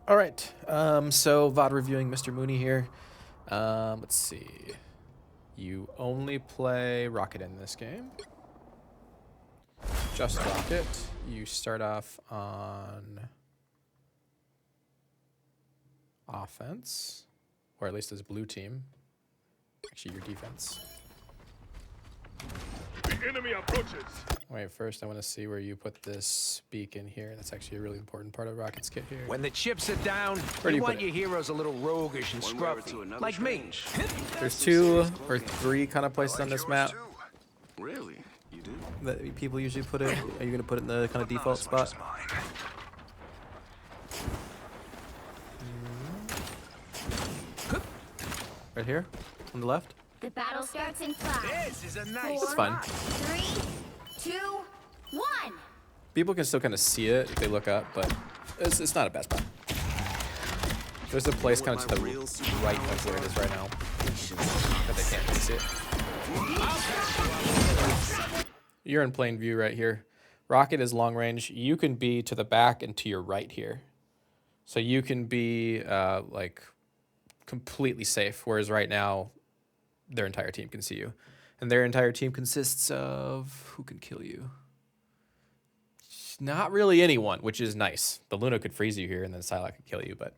All right, so VOD reviewing Mr. Mooney here. Let's see. You only play Rocket in this game. Just Rocket. You start off on offense, or at least as blue team. Actually, your defense. The enemy approaches. Wait, first I want to see where you put this beacon here. That's actually a really important part of Rocket's kit here. When the chips are down, do you you put want it? your heroes a little roguish and scruffy, like me. There's 2 or 3 kind of places on this map Really? You do? that people usually put it. Are you going to put it in the kind of default spot? Right here, on the left. The battle starts in 5. This is a nice. It's fine. 3, 2, 1. People can still kind of see it if they look up, but it's not a bad spot. There's a place kind of to the right of where it is right now, but they can't really see it. You're in plain view right here. Rocket is long range. You can be to the back and to your right here. So you can be like completely safe, whereas right now their entire team can see you. And their entire team consists of who can kill you? Not really anyone, which is nice. The Luna could freeze you here and then Psylocke could kill you, but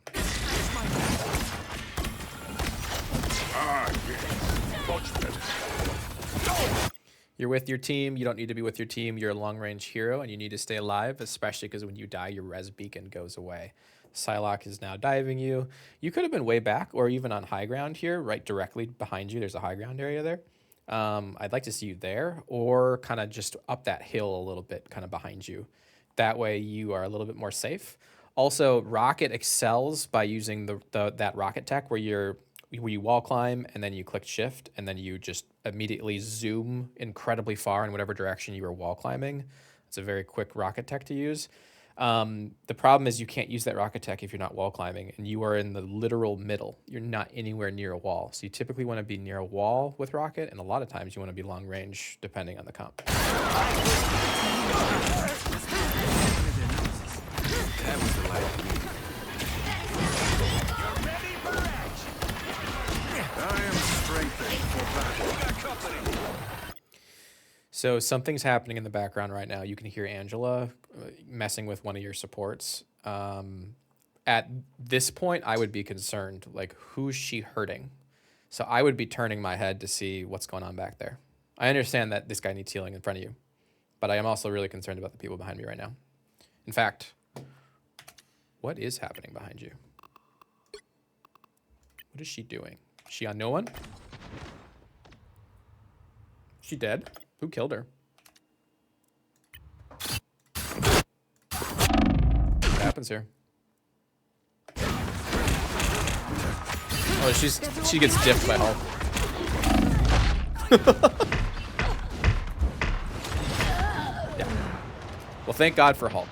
you're with your team. You don't need to be with your team. You're a long-range hero, and you need to stay alive, especially because when you die, your res beacon goes away. Psylocke is now diving you. You could have been way back or even on high ground here, right directly behind you. There's a high ground area there. I'd like to see you there or kind of just up that hill a little bit, kind of behind you. That way you are a little bit more safe. Also, Rocket excels by using that rocket tech where you wall climb and then you click shift and then you just immediately zoom incredibly far in whatever direction you were wall climbing. It's a very quick rocket tech to use. The problem is you can't use that rocket tech if you're not wall climbing and you are in the literal middle. You're not anywhere near a wall. So you typically want to be near a wall with Rocket, and a lot of times you want to be long range depending on the comp. That was the light. I am strengthened for battle. So something's happening in the background right now. You can hear Angela messing with one of your supports. At this point, I would be concerned, like, who's she hurting? So I would be turning my head to see what's going on back there. I understand that this guy needs healing in front of you, but I am also really concerned about the people behind me right now. In fact, what is happening behind you? What is she doing? Is she on no one? Is she dead? Who killed her? What happens here? Oh, she gets dipped by Hulk. Yeah. Well, thank God for Hulk.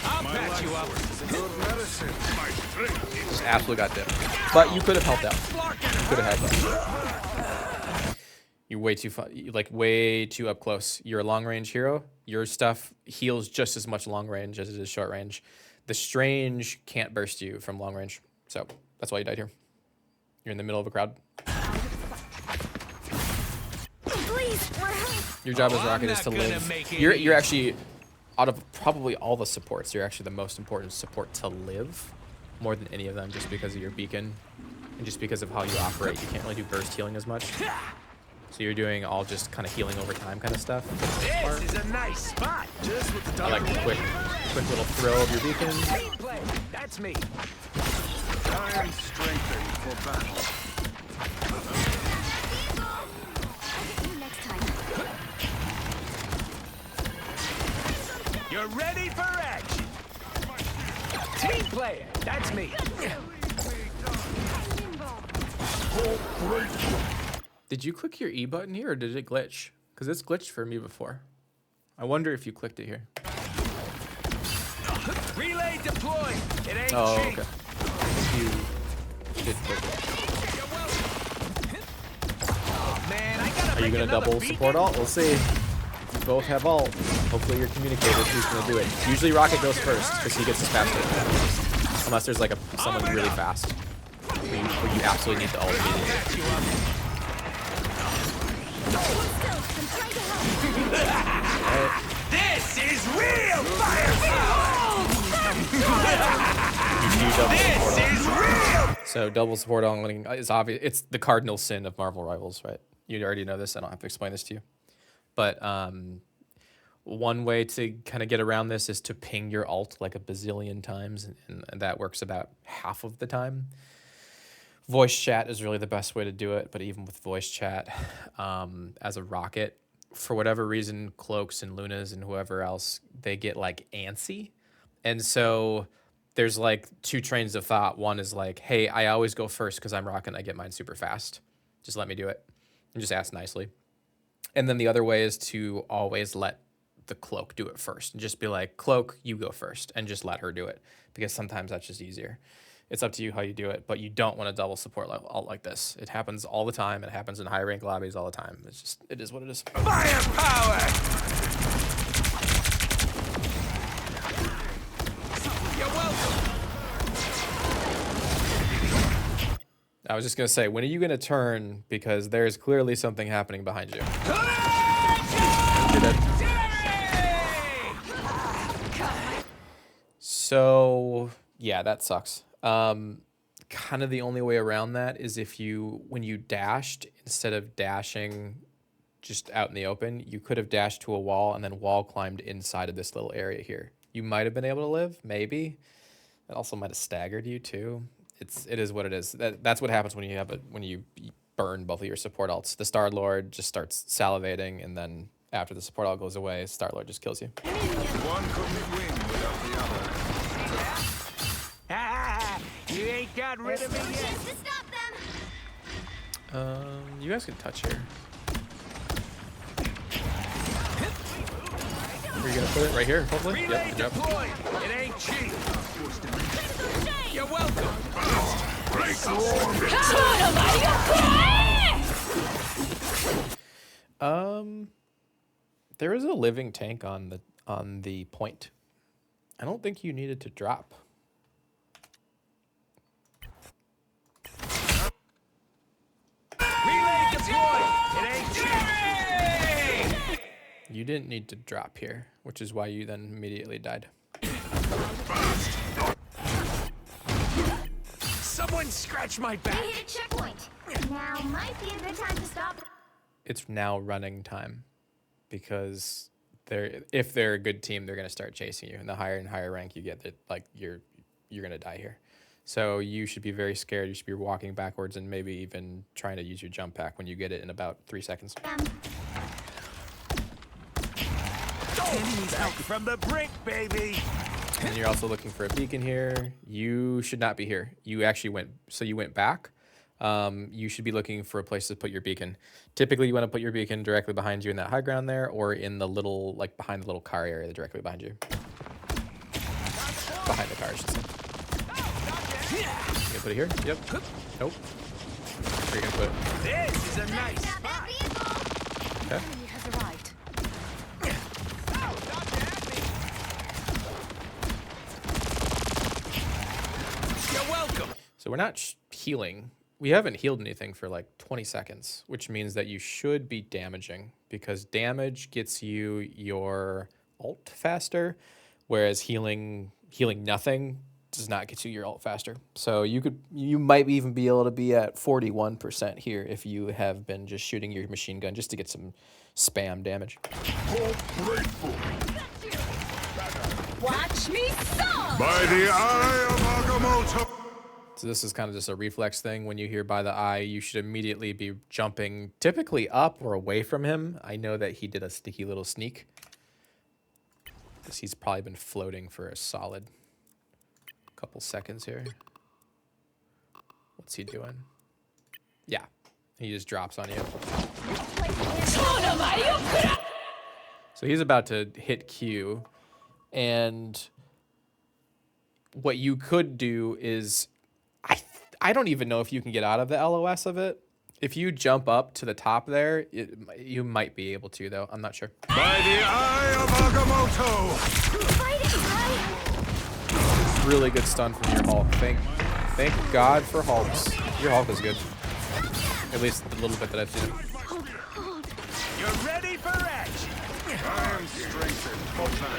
I'll patch you up. Good medicine. My strength is Just absolutely got dipped. But you could have helped out. You could have helped out. You're way too up close. You're a long range hero. Your stuff heals just as much long range as it is short range. The Strange can't burst you from long range. So that's why you died here. You're in the middle of a crowd. Please, we're hurt. Your job as I'm Rocket is not to gonna live. make it You're actually, out of probably all the supports, you're actually the most important support to live. More than any of them, just because of your beacon. And just because of how you operate. You can't really do burst healing as much. So you're doing all just kind of healing over time kind of stuff. This is a nice spot. just with the I like the quick little throw of your beacon. Team play. That's me. I am strengthened for battle. Next time. You're ready for action. Team player. That's me. Did you click your E button here or did it glitch? Because it's glitched for me before. I wonder if you clicked it here. Relay deployed. It ain't Oh, cheap. okay. I think you did click it. Man, I gotta Are you make gonna another double beacon? support alt? We'll see. You both have ult. Hopefully you're communicated who's gonna do it. Usually Rocket goes first because he gets his faster. Unless there's like someone really fast. Where you absolutely need the ult immediately. This is real firepower! This is real! So double support only is obvious. It's the cardinal sin of Marvel Rivals, right? You already know this. I don't have to explain this to you. But one way to kind of get around this is to ping your ult like a bazillion times, and that works about half of the time. Voice chat is really the best way to do it, but even with voice chat, as a Rocket, for whatever reason, Cloaks and Lunas and whoever else, they get like antsy. And so there's like two trains of thought. One is like, hey, I always go first because I'm Rocket and I get mine super fast. Just let me do it. And just ask nicely. And then the other way is to always let the Cloak do it first and just be like, Cloak, you go first, and just let her do it, because sometimes that's just easier. It's up to you how you do it, but you don't want to double support ult like this. It happens all the time. It happens in high rank lobbies all the time. It's just, it is what it is. Firepower! You're welcome. I was just going to say, when are you going to turn? Because there's clearly something happening behind you. You're dead. So, yeah, that sucks. Kind of the only way around that is if when you dashed, instead of dashing just out in the open, you could have dashed to a wall and then wall climbed inside of this little area here. You might have been able to live, maybe. That also might have staggered you too. It is what it is. That's what happens when you burn both of your support ults. The Star-Lord just starts salivating, and then after the support ult goes away, Star-Lord just kills you. One couldn't win without the other. You ain't got rid of me yet. Chance to stop them. You guys can touch here. Where are you gonna put it? Right here, hopefully? Relay Yep, good job. deployed. It ain't cheap. You're welcome. There is a living tank on the point. I don't think you needed to drop. Relay deployed. It ain't cheap. You didn't need to drop here, which is why you then immediately died. Someone scratch my They back. hit a checkpoint. Now might be a good time to stop. It's now running time, because if they're a good team, they're gonna start chasing you, and the higher and higher rank you get, that like you're gonna die here. So you should be very scared. You should be walking backwards and maybe even trying to use your jump pack when you get it in about 3 seconds. Back from the brink, baby. And you're also looking for a beacon here. You should not be here. You actually went back. You should be looking for a place to put your beacon. Typically, you want to put your beacon directly behind you in that high ground there, or in the little, like behind the little car area directly behind you. Behind the car, I should say. You gonna put it here? Yep. Nope. Where are you gonna put it? This is a nice Stop spot. that vehicle. Okay. Enemy has arrived. You're welcome. So we're not healing. We haven't healed anything for like 20 seconds, which means that you should be damaging, because damage gets you your ult faster, whereas healing nothing does not get you your ult faster. So you might even be able to be at 41% here if you have been just shooting your machine gun just to get some spam damage. Watch me saw. By the eye of Agamotto! So this is kind of just a reflex thing. When you hear by the eye, you should immediately be jumping typically up or away from him. I know that he did a sneaky little sneak, because he's probably been floating for a solid couple seconds here. What's he doing? Yeah, he just drops on you. So he's about to hit Q, and what you could do is, I don't even know if you can get out of the LOS of it. If you jump up to the top there, you might be able to, though. I'm not sure. By the eye of Agamotto! Really good stun from your Hulk. Thank God for Hulks. Your Hulk is good. At least the little bit that I've seen him. You're ready for action. I am strengthened for battle.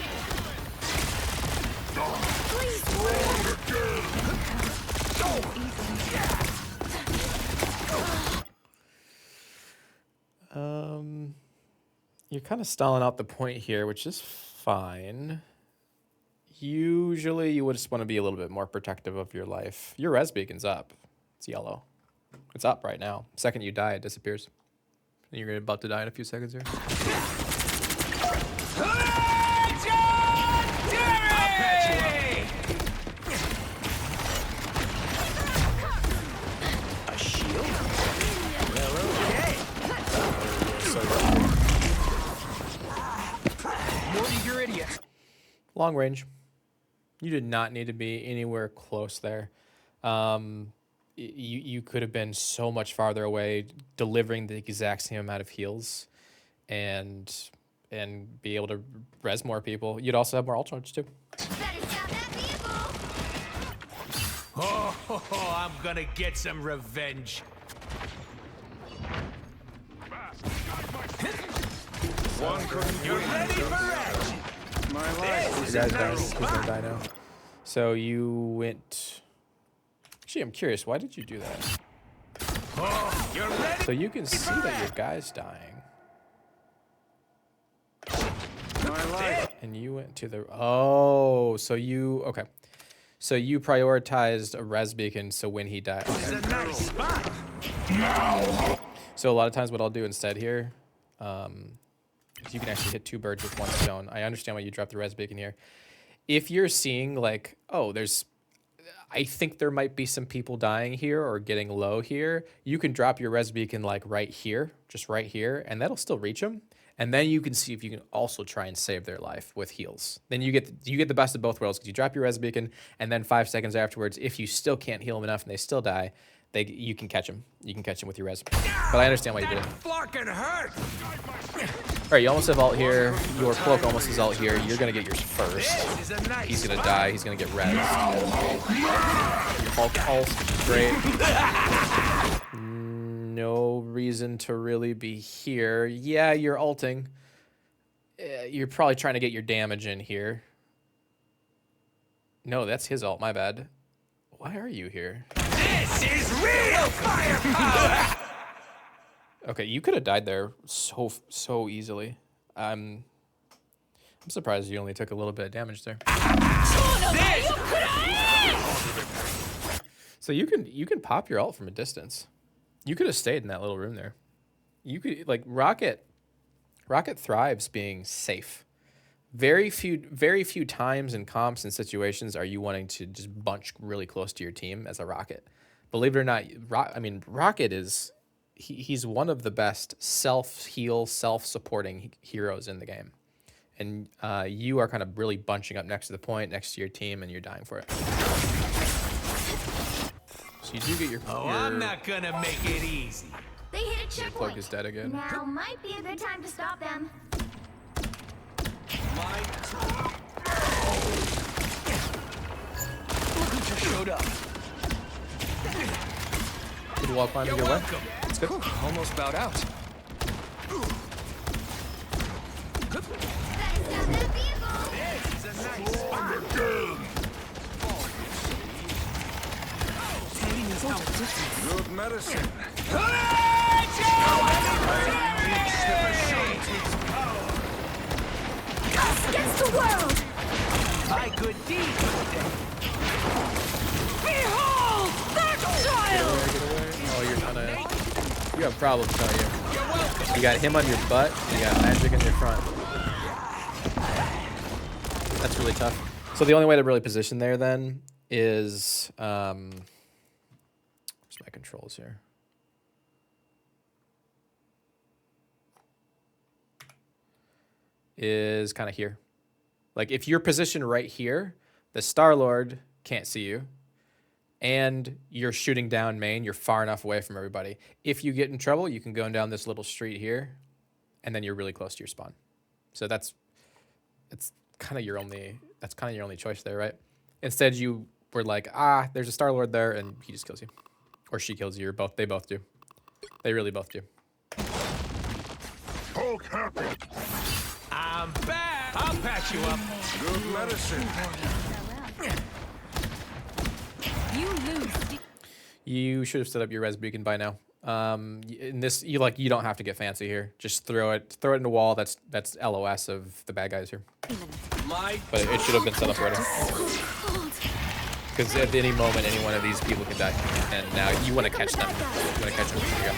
You're kind of stalling out the point here, which is fine. Usually you would just want to be a little bit more protective of your life. Your res beacon's up. It's yellow. It's up right now. Second you die, it disappears. And you're about to die in a few seconds here. A shield? Well, okay. Morty, you're idiot. Long range. You did not need to be anywhere close there. You could have been so much farther away, delivering the exact same amount of heals, and be able to res more people. You'd also have more ult charge too. Oh, I'm gonna get some revenge. One couldn't You're ready for action. my life. You guys die. Who's gonna die now? So you went. Actually, I'm curious. Why did you do that? Oh, you're ready. So you can see that your guy's dying, My life. and you went to the. Oh, so you okay? So you prioritized a res beacon. So when he died. It's a nice spot. So a lot of times, what I'll do instead here, is you can actually hit two birds with one stone. I understand why you dropped the res beacon here. If you're seeing like, oh, I think there might be some people dying here or getting low here, you can drop your res beacon like right here, just right here, and that'll still reach them. And then you can see if you can also try and save their life with heals. Then you get the best of both worlds because you drop your res beacon, and then 5 seconds afterwards, if you still can't heal them enough and they still die, you can catch them. You can catch them with your res. But I understand why you did it. Fucking hurt. All right, you almost have ult here. Your cloak almost has ult here. You're gonna get yours first. This is a nice He's gonna spot. die. He's gonna get res. Your Hulk ult, great. No reason to really be here. Yeah, you're ulting. You're probably trying to get your damage in here. No, that's his ult. My bad. Why are you here? This is real firepower. Okay, you could have died there so easily. I'm surprised you only took a little bit of damage there. So you can pop your ult from a distance. You could have stayed in that little room there. You could like Rocket thrives being safe. Very few times in comps and situations are you wanting to just bunch really close to your team as a Rocket. Believe it or not, Rocket is he's one of the best self-heal, self-supporting heroes in the game. And you are kind of really bunching up next to the point, next to your team, and you're dying for it. So you do get your... I'm not gonna make it easy. They hit a Your cloak checkpoint. is dead again. Now might be a good time to stop them. Look who just showed up. Did the wall climb You're your way? welcome. It's good. Almost bowed out. Gotta stop that vehicle. This is a nice spot. Good medicine. Us against the world. My good deed. Behold that child. Oh, you're gonna... You have problems, don't you? You got him on your butt, you got magic in your front. That's really tough. So the only way to really position there then is... where's my controls here? Is kind of here. Like if you're positioned right here, the Star-Lord can't see you. and you're shooting down main, you're far enough away from everybody. If you get in trouble, you can go down this little street here, and then you're really close to your spawn. So it's kind of your only choice there, right? Instead, you were like, there's a Star-Lord there, and he just kills you, or she kills you, or both. They both do. They really both do. Hulk happy. I'm back. I'll patch you up. Good medicine. You lose. You should have set up your res beacon by now. In this, you don't have to get fancy here. Just throw it in the wall. That's LOS of the bad guys here. But it should have been set up already. Because at any moment, any one of these people can die, and now you want to catch them. You want to catch them. Here you go.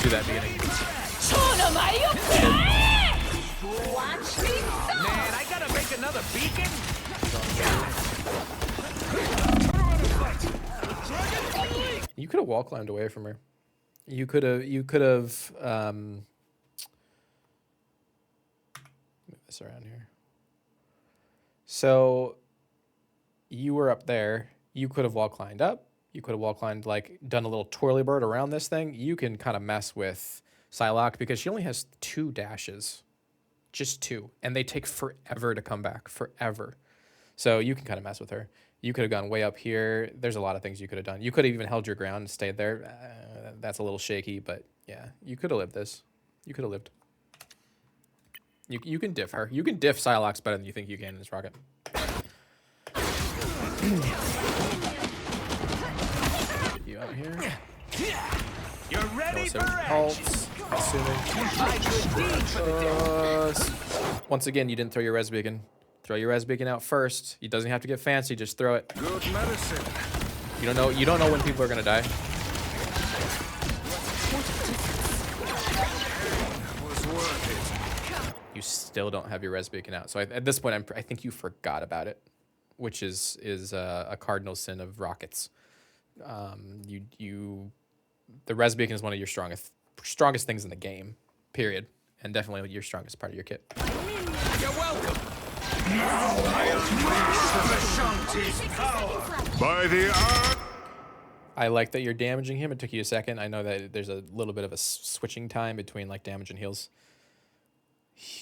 Do that beginning. Watch me. Man, I gotta make another beacon. You could have wall climbed away from her. You could have move this around here. So you were up there. You could have wall climbed up. You could have wall climbed, like done a little twirly bird around this thing. You can kind of mess with Psylocke because she only has 2 dashes. Just 2. And they take forever to come back. Forever. So you can kind of mess with her. You could have gone way up here. There's a lot of things you could have done. You could have even held your ground and stayed there. That's a little shaky, but yeah, you could have lived this. You could have lived. You can diff her. You can diff Psylocke better than you think you can in this rocket. You out here. You're ready for Ults, assuming. Once again, you didn't throw your res beacon. Throw your res beacon out first. It doesn't have to get fancy. Just throw it. Good medicine. You don't know when people are gonna die. Was worth it. You still don't have your res beacon out. So at this point, I think you forgot about it, which is a cardinal sin of rockets. The res beacon is one of your strongest things in the game, period, and definitely your strongest part of your kit. You're welcome. By the eye. I like that you're damaging him. It took you a second. I know that there's a little bit of a switching time between like damage and heals.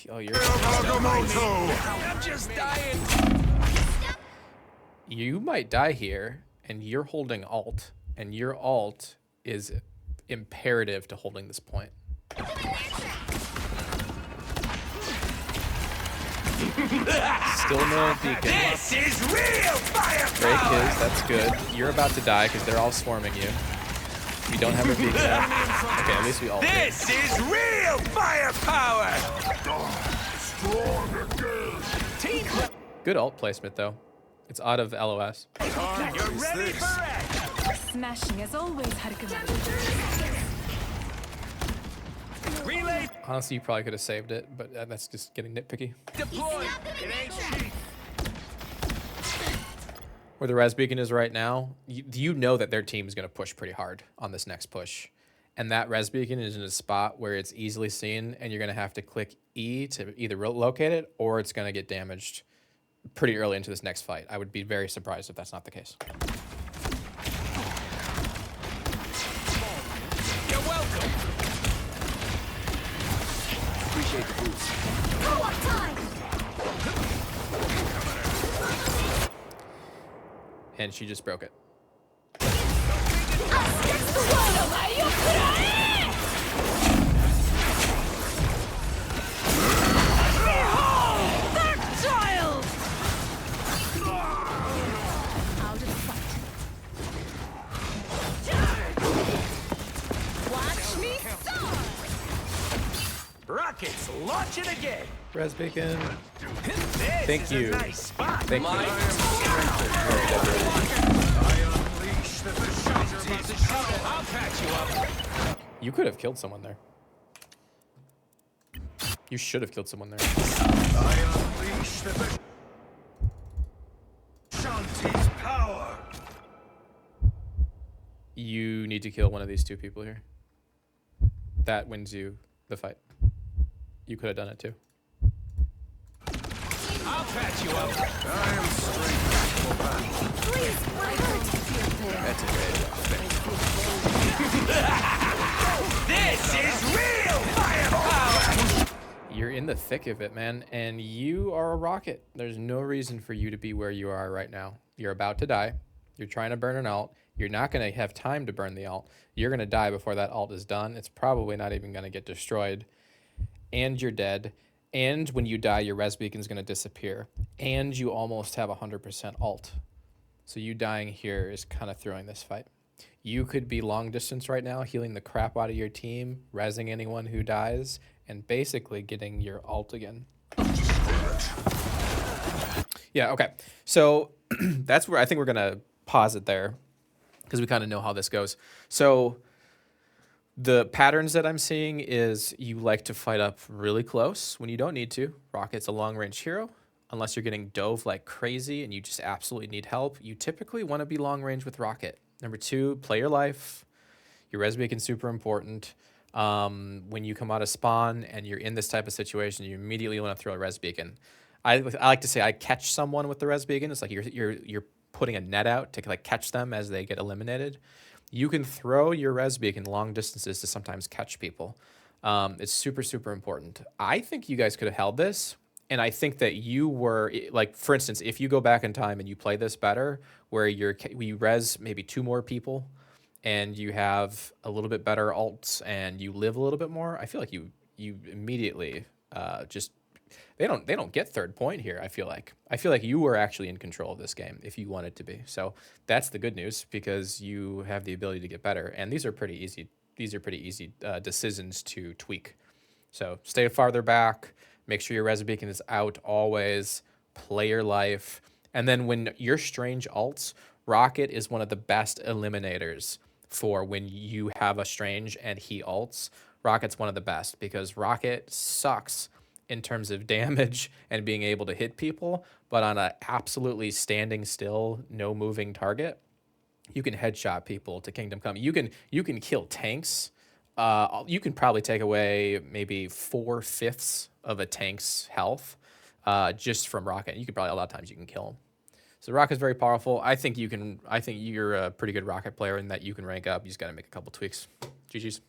Oh, you're. I'm just dying. You might die here, and you're holding alt, and your alt is imperative to holding this point. Still no beacon. This is real firepower. Break his, that's good. You're about to die because they're all swarming you. We don't have a beacon out. Okay, at least we all did. This is real firepower. Good alt placement though. It's out of LOS. You're ready for action. Smashing as always, Haruka. Relay Honestly, you probably could have saved it, but that's just getting nitpicky. deployed. It ain't cheap. Where the res beacon is right now, you know that their team is going to push pretty hard on this next push. And that res beacon is in a spot where it's easily seen, and you're going to have to click E to either locate it, or it's going to get damaged pretty early into this next fight. I would be very surprised if that's not the case. You're welcome. Appreciate the boost. Co-op time! And she just broke it. Rockets, launch it again. Res beacon. This Thank is you. a nice spot. Thank you. I unleash the I'll patch you up. You could have killed someone there. You should have killed someone there. I unleash the Shanti's power. You need to kill one of these 2 people here. That wins you the fight. You could have done it too. I'll patch you up. I am strength. for battle. Please, my hurt. That's a This is real firepower! You're in the thick of it, man, and you are a rocket. There's no reason for you to be where you are right now. You're about to die. You're trying to burn an alt. You're not going to have time to burn the alt. You're going to die before that alt is done. It's probably not even going to get destroyed. And you're dead. And when you die, your res beacon is going to disappear. And you almost have 100% alt. So you dying here is kind of throwing this fight. You could be long distance right now, healing the crap out of your team, rezzing anyone who dies, and basically getting your alt again. Yeah, okay. So that's where I think we're going to pause it there because we kind of know how this goes. So the patterns that I'm seeing is you like to fight up really close when you don't need to. Rocket's a long-range hero. Unless you're getting dove like crazy and you just absolutely need help, you typically want to be long-range with Rocket. Number 2, play your life. Your res beacon's super important. When you come out of spawn and you're in this type of situation, you immediately want to throw a res beacon. I like to say I catch someone with the res beacon. It's like you're putting a net out to like catch them as they get eliminated. You can throw your res beacon long distances to sometimes catch people. It's super, super important. I think you guys could have held this. And I think that you were, like, for instance, if you go back in time and you play this better, where you res maybe 2 more people and you have a little bit better alts and you live a little bit more, I feel like you immediately just, they don't get third point here, I feel like. I feel like you were actually in control of this game if you wanted to be. So that's the good news because you have the ability to get better. And these are pretty easy decisions to tweak. So stay farther back. Make sure your res beacon is out always. Play your life. And then when you're strange alts, Rocket is one of the best eliminators for when you have a strange and he alts. Rocket's one of the best because Rocket sucks in terms of damage and being able to hit people, but on a absolutely standing still, no moving target, you can headshot people to Kingdom Come. You can kill tanks. You can probably take away maybe 4/5 of a tank's health just from Rocket. You could probably a lot of times you can kill him. So Rocket's very powerful. I think you're a pretty good Rocket player in that you can rank up. You just got to make a couple tweaks. GG's.